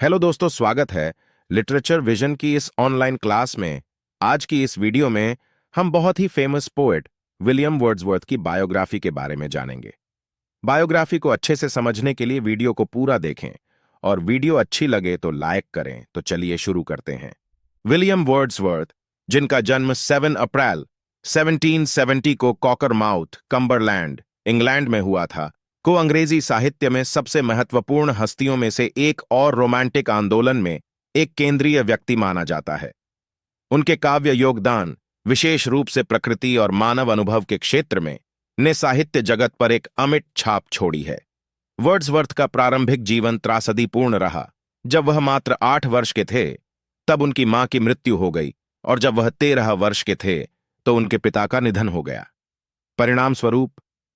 Hello दोस्तों, स्वागत है लिटरेचर विजन की इस ऑनलाइन क्लास में। आज की इस वीडियो में हम बहुत ही फेमस पोएट विलियम वर्ड्सवर्थ की बायोग्राफी के बारे में जानेंगे। बायोग्राफी को अच्छे से समझने के लिए वीडियो को पूरा देखें और वीडियो अच्छी लगे तो लाइक करें। तो चलिए शुरू करते हैं। विलियम वर्ड्सवर्थ, जिनका जन्म 7 अप्रैल 1770 को कॉकरमाउथ, कम्बरलैंड, इंग्लैंड में हुआ था, को अंग्रेजी साहित्य में सबसे महत्वपूर्ण हस्तियों में से एक और रोमांटिक आंदोलन में एक केंद्रीय व्यक्ति माना जाता है। उनके काव्य योगदान, विशेष रूप से प्रकृति और मानव अनुभव के क्षेत्र में, ने साहित्य जगत पर एक अमिट छाप छोड़ी है। वर्ड्सवर्थ का प्रारंभिक जीवन त्रासदीपूर्ण रहा। जब वह मात्र 8 वर्ष के थे तब उनकी मां की मृत्यु हो गई, और जब वह 13 वर्ष के थे तो उनके पिता का निधन हो गया। परिणाम स्वरूप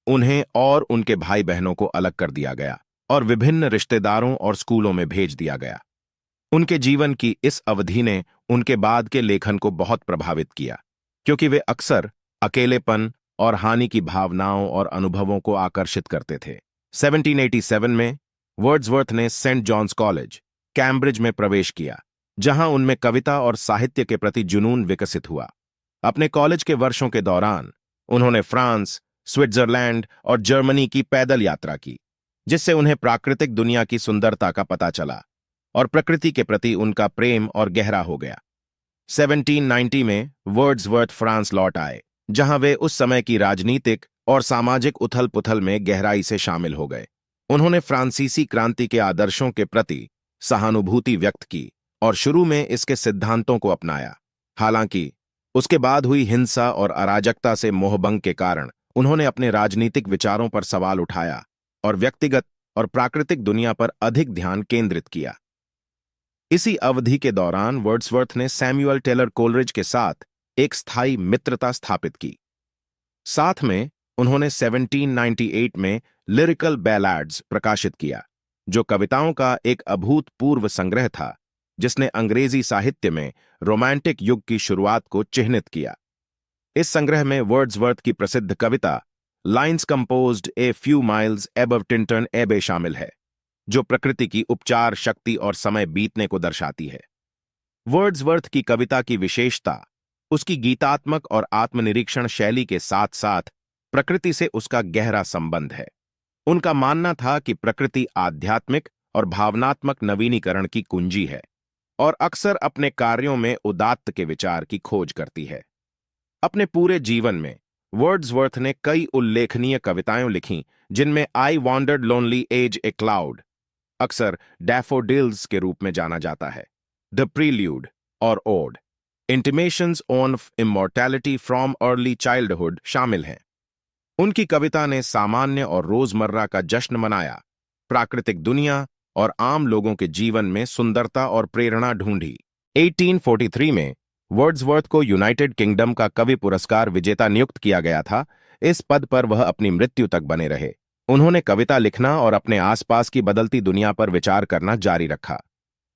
उन्हें और उनके भाई बहनों को अलग कर दिया गया और विभिन्न रिश्तेदारों और स्कूलों में भेज दिया गया। उनके जीवन की इस अवधि ने उनके बाद के लेखन को बहुत प्रभावित किया, क्योंकि वे अक्सर अकेलेपन और हानि की भावनाओं और अनुभवों को आकर्षित करते थे। 1787 में वर्ड्सवर्थ ने सेंट जॉन्स कॉलेज, कैम्ब्रिज में प्रवेश किया, जहां उनमें कविता और साहित्य के प्रति जुनून विकसित हुआ। अपने कॉलेज के वर्षों के दौरान उन्होंने फ्रांस, स्विट्जरलैंड और जर्मनी की पैदल यात्रा की, जिससे उन्हें प्राकृतिक दुनिया की सुंदरता का पता चला और प्रकृति के प्रति उनका प्रेम और गहरा हो गया। 1790 में वर्ड्सवर्थ फ्रांस लौट आए, जहां वे उस समय की राजनीतिक और सामाजिक उथल-पुथल में गहराई से शामिल हो गए। उन्होंने फ्रांसीसी क्रांति के आदर्शों के प्रति सहानुभूति व्यक्त की और शुरू में इसके सिद्धांतों को अपनाया। हालांकि उसके बाद हुई हिंसा और अराजकता से मोहभंग के कारण उन्होंने अपने राजनीतिक विचारों पर सवाल उठाया और व्यक्तिगत और प्राकृतिक दुनिया पर अधिक ध्यान केंद्रित किया। इसी अवधि के दौरान वर्ड्सवर्थ ने सैमुअल टेलर कोलरिज के साथ एक स्थायी मित्रता स्थापित की। साथ में उन्होंने 1798 में लिरिकल बैलाड्स प्रकाशित किया, जो कविताओं का एक अभूतपूर्व संग्रह था, जिसने अंग्रेजी साहित्य में रोमांटिक युग की शुरुआत को चिह्नित किया। इस संग्रह में वर्ड्सवर्थ की प्रसिद्ध कविता lines composed a few miles above Tintern Abbey शामिल है, जो प्रकृति की उपचार शक्ति और समय बीतने को दर्शाती है। वर्ड्सवर्थ की कविता की विशेषता उसकी गीतात्मक और आत्मनिरीक्षण शैली के साथ साथ प्रकृति से उसका गहरा संबंध है। उनका मानना था कि प्रकृति आध्यात्मिक और भावनात्मक नवीनीकरण की कुंजी है और अक्सर अपने कार्यों में उदात्त के विचार की खोज करती है। अपने पूरे जीवन में वर्ड्सवर्थ ने कई उल्लेखनीय कविताएं लिखीं, जिनमें I wandered lonely as a cloud, अक्सर डैफोडिल्स के रूप में जाना जाता है, द प्रील्यूड और ode, intimations of immortality from early childhood शामिल हैं। उनकी कविता ने सामान्य और रोजमर्रा का जश्न मनाया, प्राकृतिक दुनिया और आम लोगों के जीवन में सुंदरता और प्रेरणा ढूंढी। 1843 में वर्ड्सवर्थ को यूनाइटेड किंगडम का कवि पुरस्कार विजेता नियुक्त किया गया था। इस पद पर वह अपनी मृत्यु तक बने रहे। उन्होंने कविता लिखना और अपने आसपास की बदलती दुनिया पर विचार करना जारी रखा।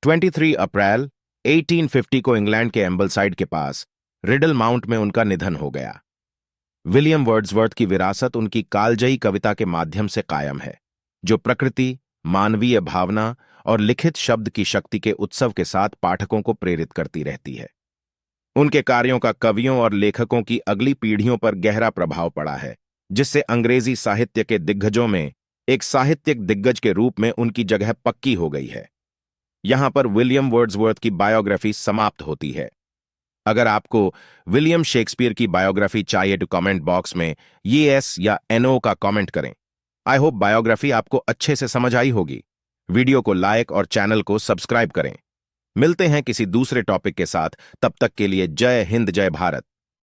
23 अप्रैल 1850 को इंग्लैंड के एम्बलसाइड के पास रिडल माउंट में उनका निधन हो गया। विलियम वर्ड्सवर्थ की विरासत उनकी कालजयी कविता के माध्यम से कायम है, जो प्रकृति, मानवीय भावना और लिखित शब्द की शक्ति के उत्सव के साथ पाठकों को प्रेरित करती रहती है। उनके कार्यों का कवियों और लेखकों की अगली पीढ़ियों पर गहरा प्रभाव पड़ा है, जिससे अंग्रेजी साहित्य के दिग्गजों में एक साहित्यिक दिग्गज के रूप में उनकी जगह पक्की हो गई है। यहां पर विलियम वर्ड्सवर्थ की बायोग्राफी समाप्त होती है। अगर आपको विलियम शेक्सपियर की बायोग्राफी चाहिए तो कमेंट बॉक्स में yes या no का कमेंट करें। आई होप बायोग्राफी आपको अच्छे से समझ आई होगी। वीडियो को लाइक और चैनल को सब्सक्राइब करें। मिलते हैं किसी दूसरे टॉपिक के साथ, तब तक के लिए जय हिंद, जय भारत।